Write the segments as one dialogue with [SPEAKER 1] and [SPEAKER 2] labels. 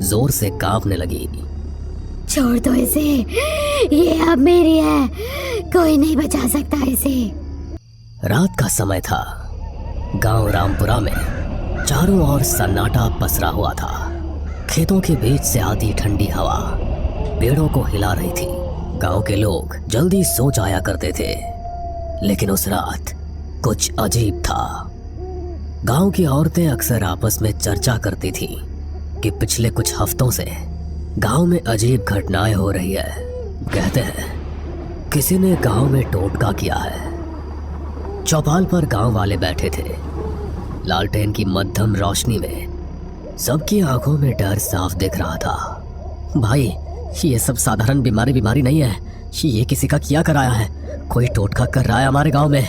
[SPEAKER 1] जोर से कांपने लगी।
[SPEAKER 2] छोड़ दो इसे, ये अब मेरी है, कोई नहीं बचा सकता इसे।
[SPEAKER 1] रात का समय था। गांव रामपुरा में चारों ओर सन्नाटा पसरा हुआ था। खेतों के बीच से आती ठंडी हवा पेड़ों को हिला रही थी। गांव के लोग जल्दी सो जाया करते थे, लेकिन उस रात कुछ अजीब था। गांव की औरतें अक्सर आपस में चर्चा करती थीं कि पिछले कुछ हफ्तों से गांव में अजीब घटनाएं हो रही है। कहते हैं किसी ने गांव में टोटका किया है। चौपाल पर गांव वाले बैठे थे। लालटेन की मध्यम रोशनी में सबकी आंखों में डर साफ दिख रहा था। भाई, ये सब साधारण बीमारी नहीं है, ये किसी का किया कराया है। कोई टोटका कर रहा है हमारे गांव में।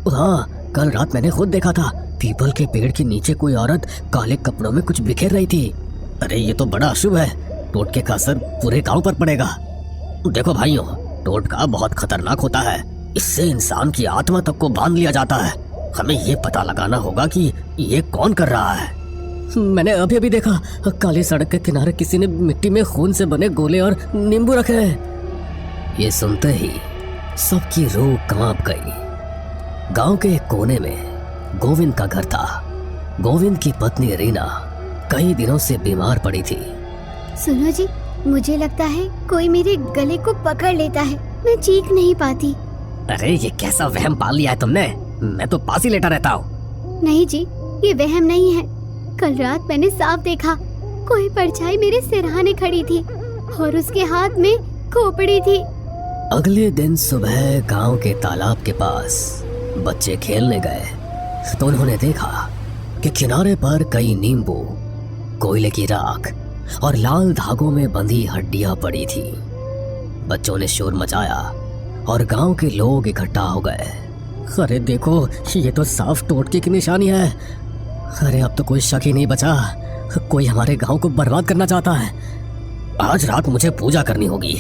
[SPEAKER 1] हाँ, कल रात मैंने खुद देखा था, पीपल के पेड़ के नीचे कोई औरत काले कपड़ों में कुछ बिखेर रही थी। अरे ये तो बड़ा अशुभ है, टोटके का असर पूरे गांव पर पड़ेगा। देखो भाइयों, टोटका बहुत खतरनाक होता है। इससे इंसान की आत्मा तक को बांध लिया जाता है। हमें ये पता लगाना होगा कि ये कौन कर रहा है। मैंने अभी देखा, काली सड़क के किनारे किसी ने मिट्टी में खून से बने गोले और नींबू रखे हैं। ये सुनते ही सबकी रूह कांप गई। गांव के एक कोने में गोविंद का घर था। गोविंद की पत्नी रीना कई दिनों से बीमार पड़ी थी।
[SPEAKER 2] सुनो जी, मुझे लगता है कोई मेरे गले को पकड़ लेता है, मैं चीख नहीं पाती।
[SPEAKER 1] अरे ये कैसा वहम पाल लिया है तुमने? मैं तो पास ही लेटा रहता हूँ।
[SPEAKER 2] नहीं जी, ये वहम नहीं है। कल रात मैंने साफ देखा, कोई परछाई मेरे सिरहाने खड़ी थी और उसके हाथ में खोपड़ी थी।
[SPEAKER 1] अगले दिन सुबह गांव के तालाब के पास बच्चे खेलने गए तो उन्होंने देखा कि किनारे पर कई नींबू, कोयले की राख और लाल धागों में बंधी हड्डियां पड़ी थी। बच्चों ने शोर मचाया और गांव के लोग इकट्ठा हो गए। अरे देखो, ये तो साफ टोटके की निशानी है। अरे अब तो कोई शक ही नहीं बचा, कोई हमारे गांव को बर्बाद करना चाहता है। आज रात मुझे पूजा करनी होगी,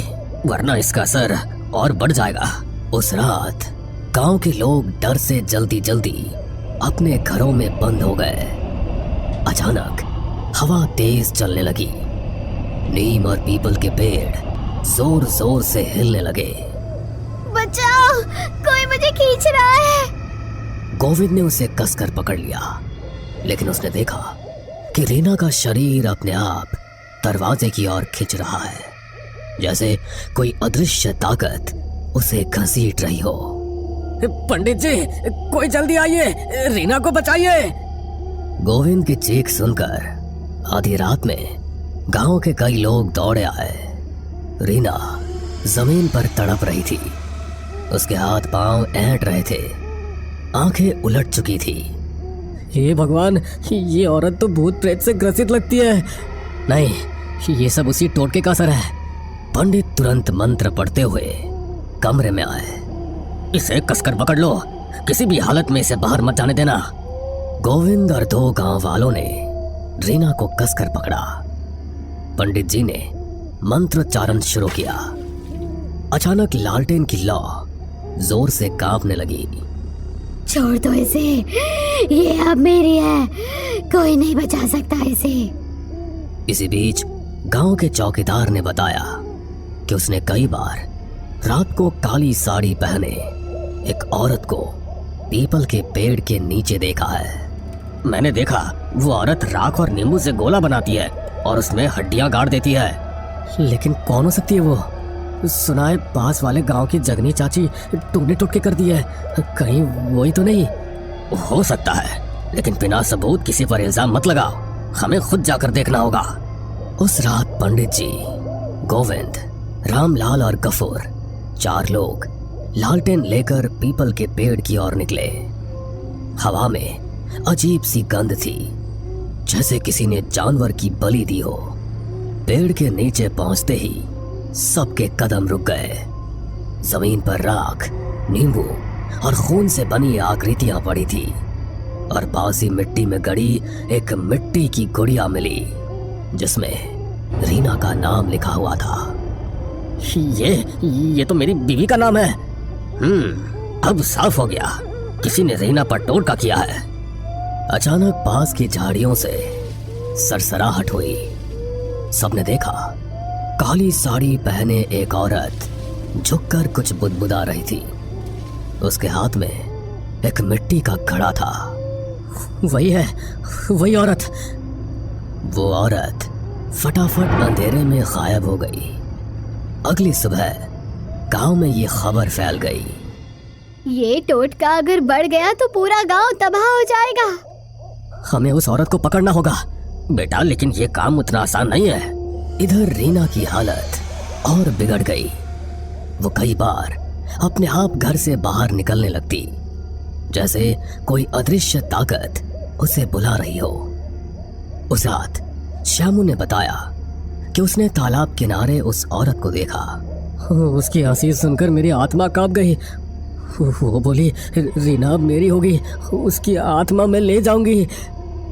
[SPEAKER 1] वरना इसका असर और बढ़ जाएगा। उस रात गांव के लोग डर से जल्दी जल्दी अपने घरों में बंद हो गए। अचानक हवा तेज चलने लगी। नीम और पीपल के पेड़ जोर जोर से हिलने लगे।
[SPEAKER 2] बचाओ, कोई मुझे खींच रहा है।
[SPEAKER 1] गोविंद ने उसे कसकर पकड़ लिया, लेकिन उसने देखा कि रीना का शरीर अपने आप दरवाजे की ओर खिंच रहा है, जैसे कोई अदृश्य ताकत उसे घसीट रही हो। पंडित जी, कोई जल्दी आइए, रीना को बचाइए। गोविंद की चीख सुनकर आधी रात में गांव के कई लोग दौड़े आए। रीना जमीन पर तड़प रही थी। उसके हाथ पांव ऐंठ रहे थे, आंखें उलट चुकी थी। हे भगवान, ये औरत तो भूत प्रेत से ग्रसित लगती है। नहीं, ये सब उसी टोटके का असर है। पंडित तुरंत मंत्र पढ़ते हुए कमरे में आए। इसे कसकर पकड़ लो, किसी भी हालत में इसे बाहर मत जाने देना। गोविंद और दो गांव वालों ने रीना को कसकर पकड़ा। पंडित जी ने मंत्रोच्चारण शुरू किया। अचानक लालटेन की लौ जोर से कांपने लगी।
[SPEAKER 2] छोड़ दो इसे, ये अब मेरी है, कोई नहीं बचा सकता इसे।
[SPEAKER 1] इसी बीच गांव के चौकीदार ने बताया कि उसने कई बार रात को काली साड़ी पहने एक औरत को पीपल के पेड़ के नीचे देखा है। मैंने देखा, वो औरत राख और नींबू से गोला बनाती है और उसमें हड्डियां गाड़ देती है। लेकिन कौन हो सकती है वो? सुना है पास वाले गांव की जगनी चाची टूने टुटके कर दी है। कहीं वही तो नहीं? हो सकता है, लेकिन बिना सबूत किसी पर इल्जाम मत लगाओ, हमें खुद जाकर देखना होगा। उस रात पंडित जी, गोविंद, रामलाल और गफूर, 4 लोग लालटेन लेकर पीपल के पेड़ की ओर निकले। हवा में अजीब सी गंध थी, जैसे किसी ने जानवर की बलि दी हो। पेड़ के नीचे पहुंचते ही सबके कदम रुक गए। जमीन पर राख, नींबू और खून से बनी आकृतियां पड़ी थी और बासी मिट्टी में गड़ी एक मिट्टी की गुड़िया मिली, जिसमें रीना का नाम लिखा हुआ था। ये तो मेरी बीवी का नाम है। अब साफ हो गया, किसी ने रीना पर टोटका किया है। अचानक पास की झाड़ियों से सरसराहट हुई। सबने देखा काली साड़ी पहने एक औरत झुककर कुछ बुदबुदा रही थी। उसके हाथ में एक मिट्टी का घड़ा था। वही है, वही औरत। वो औरत फटाफट अंधेरे में गायब हो गई। अगली सुबह गांव में ये खबर फैल गई।
[SPEAKER 2] ये टोटका अगर बढ़ गया तो पूरा गांव तबाह हो जाएगा।
[SPEAKER 1] हमें उस औरत को पकड़ना होगा। बेटा, लेकिन ये काम उतना आसान नहीं है। इधर रीना की हालत और बिगड़ गई। वो कई बार अपने आप घर से बाहर निकलने लगती, जैसे कोई अदृश्य ताकत उसे बुला रही हो। उस रात श्यामू ने बताया कि उसने तालाब किनारे उस औरत को देखा। उसकी हंसी सुनकर मेरी आत्मा कांप गई। वो बोली, रीना मेरी होगी, उसकी आत्मा मैं ले जाऊंगी।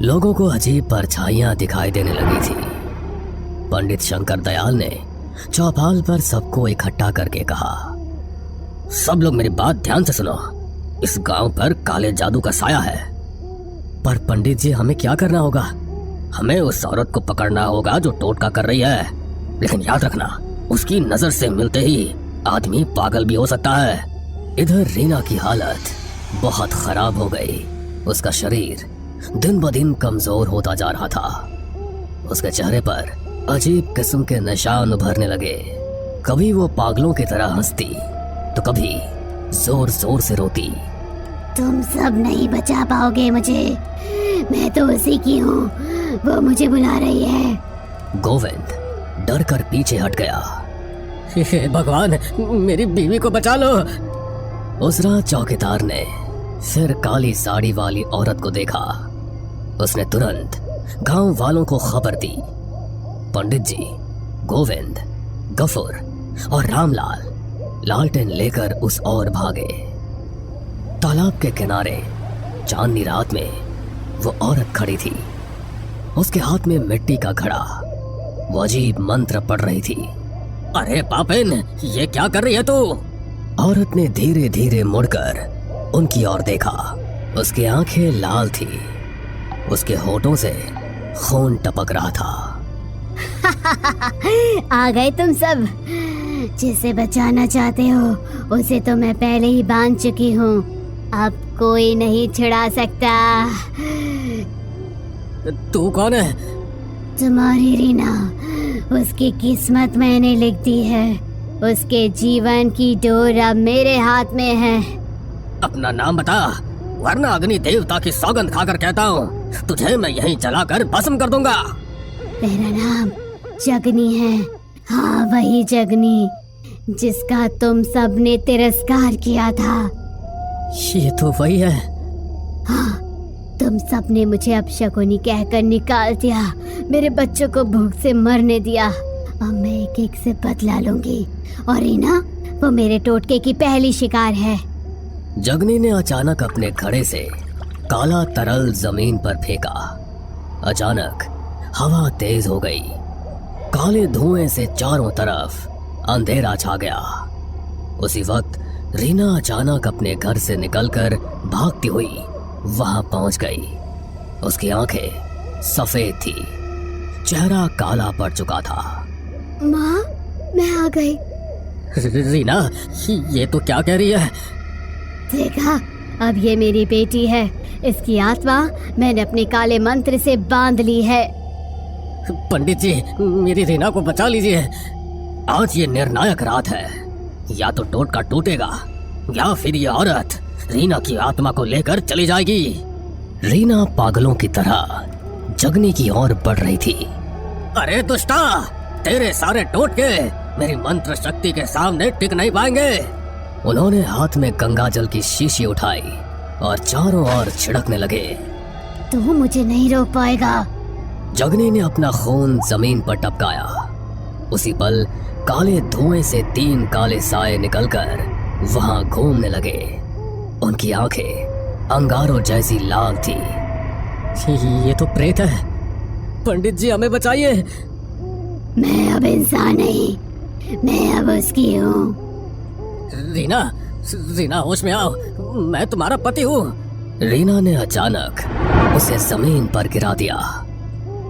[SPEAKER 1] लोगों को अजीब परछाइयां दिखाई देने लगी थी। पंडित शंकर दयाल ने चौपाल पर सबको इकट्ठा करके कहा, सब लोग मेरी बात ध्यान से सुनो। इस गांव पर काले जादू का साया है। पर पंडित जी, हमें क्या करना होगा? हमें उस औरत को पकड़ना होगा जो टोटका कर रही है। लेकिन याद रखना, उसकी नजर से मिलते ही आदमी पागल भी हो सकता है। इधर रीना की हालत बहुत खराब हो गई। उसका शरीर दिन ब दिन कमजोर होता जा रहा था। उसके चेहरे पर अजीब किस्म के निशान उभरने लगे। कभी वो पागलों की तरह हंसती तो कभी जोर जोर से रोती।
[SPEAKER 2] तुम सब नहीं बचा पाओगे मुझे, मैं तो उसी की हूँ, वो मुझे बुला रही है।
[SPEAKER 1] गोविंद डर कर पीछे हट गया। हे भगवान, मेरी बीवी को बचा लो। उस रात चौकीदार ने फिर काली साड़ी वाली औरत को देखा। उसने तुरंत गांव वालों को खबर दी। पंडित जी, गोविंद, गफूर और रामलाल लालटेन लेकर उस ओर भागे। तालाब के किनारे चांदनी रात में वो औरत खड़ी थी। उसके हाथ में मिट्टी का घड़ा। वो अजीब मंत्र पढ़ रही थी। अरे पापिन, ये क्या कर रही है तू? औरत ने धीरे धीरे मुड़कर उनकी ओर देखा। उसकी आंखें लाल थी। उसके होठों से खून टपक रहा था।
[SPEAKER 2] आ गए तुम सब। जिसे बचाना चाहते हो उसे तो मैं पहले ही बांध चुकी हूँ। अब कोई नहीं छुड़ा सकता।
[SPEAKER 1] तू कौन है?
[SPEAKER 2] तुम्हारी रीना, उसकी किस्मत मैंने लिख दी है। उसके जीवन की डोर अब मेरे हाथ में है।
[SPEAKER 1] अपना नाम बता, वरना अग्नि देवता की सौगंध खाकर कहता हूँ तुझे मैं यहीं जलाकर भस्म कर दूंगा।
[SPEAKER 2] मेरा नाम जगनी है। हाँ, वही जगनी जिसका तुम सब ने तिरस्कार किया था।
[SPEAKER 1] ये तो वही है।
[SPEAKER 2] हाँ, तुम सब ने मुझे अपशकुनी कहकर निकाल दिया, मेरे बच्चों को भूख से मरने दिया। अब मैं एक एक से बदला लूंगी। और रीना, वो मेरे टोटके की पहली शिकार है।
[SPEAKER 1] जगनी ने अचानक अपने घड़े से काला तरल जमीन पर फेंका। अचानक हवा तेज हो गई। काले धुएं से चारों तरफ अंधेरा छा गया। उसी वक्त रीना अचानक अपने घर से निकलकर भागती हुई वहां पहुंच गई। उसकी आंखें सफेद थी, चेहरा काला पड़ चुका था।
[SPEAKER 2] माँ, मैं आ गई।
[SPEAKER 1] रीना, ये तो क्या कह रही है?
[SPEAKER 2] देखा, अब ये मेरी बेटी है। इसकी आत्मा मैंने अपने काले मंत्र से बांध ली है।
[SPEAKER 1] पंडित जी, मेरी रीना को बचा लीजिए। आज ये निर्णायक रात है। या तो टोटका टूटेगा या फिर ये औरत रीना की आत्मा को लेकर चली जाएगी। रीना पागलों की तरह जगनी की ओर बढ़ रही थी। अरे दुष्टा, तेरे सारे टोटके मेरी मंत्र शक्ति के सामने टिक नहीं पाएंगे। उन्होंने हाथ में गंगा जल की शीशी उठाई और चारों ओर छिड़कने लगे।
[SPEAKER 2] तू मुझे नहीं रोक पाएगा।
[SPEAKER 1] जगनी ने अपना खून जमीन पर टपकाया। उसी पल काले धुएं से 3 काले साए निकलकर वहां घूमने लगे। उनकी आंखें अंगारों जैसी लाल थी। ये तो प्रेत है। पंडित जी, हमें बचाइए।
[SPEAKER 2] मैं अब इंसान नहीं, मैं अब उसकी हूँ।
[SPEAKER 1] रीना, रीना होश में आओ, मैं तुम्हारा पति हूँ। रीना ने अचानक उसे जमीन पर गिरा दिया।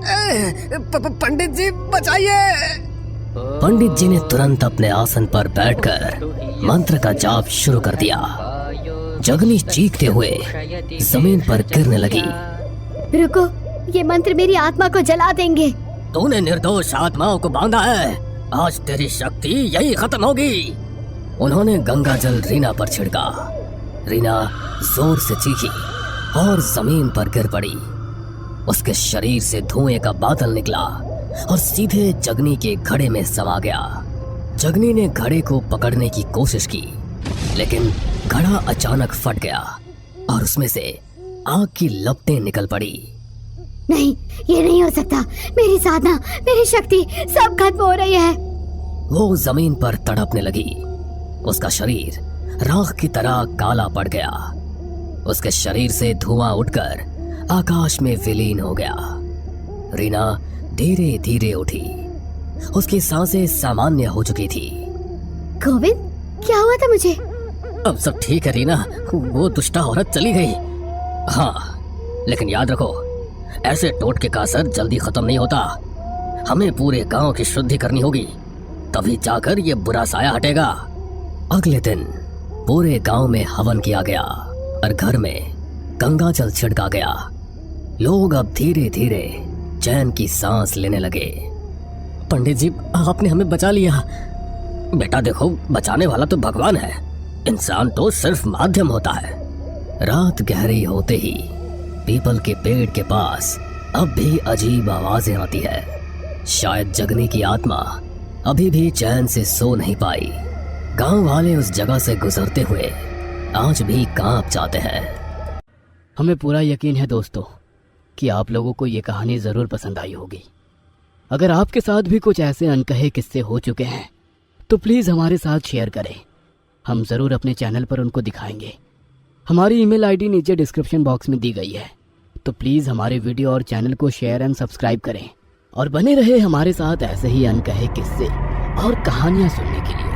[SPEAKER 3] पंडित जी बचाइए।
[SPEAKER 1] पंडित जी ने तुरंत अपने आसन पर बैठकर मंत्र का जाप शुरू कर दिया। जगनी चीखते हुए जमीन पर गिरने लगी।
[SPEAKER 2] रुको, ये मंत्र मेरी आत्मा को जला देंगे।
[SPEAKER 1] तूने निर्दोष आत्माओं को बांधा है, आज तेरी शक्ति यही खत्म होगी। उन्होंने गंगा जल रीना पर छिड़का। रीना जोर से चीखी और जमीन पर गिर पड़ी। उसके शरीर से धुएं का बादल निकला और सीधे जगनी के घड़े में समा गया। जगनी ने घड़े को पकड़ने की कोशिश की, लेकिन घड़ा अचानक फट गया और उसमें से आग की लपटें निकल पड़ी।
[SPEAKER 2] नहीं, ये नहीं हो सकता। मेरी साधना, मेरी शक्ति सब खत्म हो रही है।
[SPEAKER 1] वो जमीन पर तड़पने लगी। उसका शरीर राख की तरह काला पड़ गया। उसके शरीर से धुआं उठकर आकाश में विलीन हो गया। रीना धीरे धीरे उठी। उसकी सांसें सामान्य हो चुकी थी।
[SPEAKER 2] गोविंद, क्या हुआ था मुझे?
[SPEAKER 1] अब सब ठीक है रीना, वो दुष्टा औरत चली गई। हाँ, लेकिन याद रखो, ऐसे टोटके का असर जल्दी खत्म नहीं होता। हमें पूरे गांव की शुद्धि करनी होगी, तभी जाकर ये बुरा साया हटेगा। अगले दिन पूरे गांव में हवन किया गया और घर में गंगा जल छिड़का गया। लोग अब धीरे धीरे चैन की सांस लेने लगे। पंडित जी, आपने हमें बचा लिया। बेटा देखो, बचाने वाला तो भगवान है, इंसान तो सिर्फ माध्यम होता है। रात गहरी होते ही पीपल के पेड़ के पास अब भी अजीब आवाजें आती है। शायद जगनी की आत्मा अभी भी चैन से सो नहीं पाई। गांव वाले उस जगह से गुजरते हुए आज भी कांप जाते हैं।
[SPEAKER 4] हमें पूरा यकीन है दोस्तों कि आप लोगों को ये कहानी ज़रूर पसंद आई होगी। अगर आपके साथ भी कुछ ऐसे अनकहे किस्से हो चुके हैं तो प्लीज़ हमारे साथ शेयर करें। हम ज़रूर अपने चैनल पर उनको दिखाएंगे। हमारी ईमेल आईडी नीचे डिस्क्रिप्शन बॉक्स में दी गई है, तो प्लीज़ हमारे वीडियो और चैनल को शेयर एंड सब्सक्राइब करें और बने रहे हमारे साथ ऐसे ही अनकहे किस्से और कहानियाँ सुनने के लिए।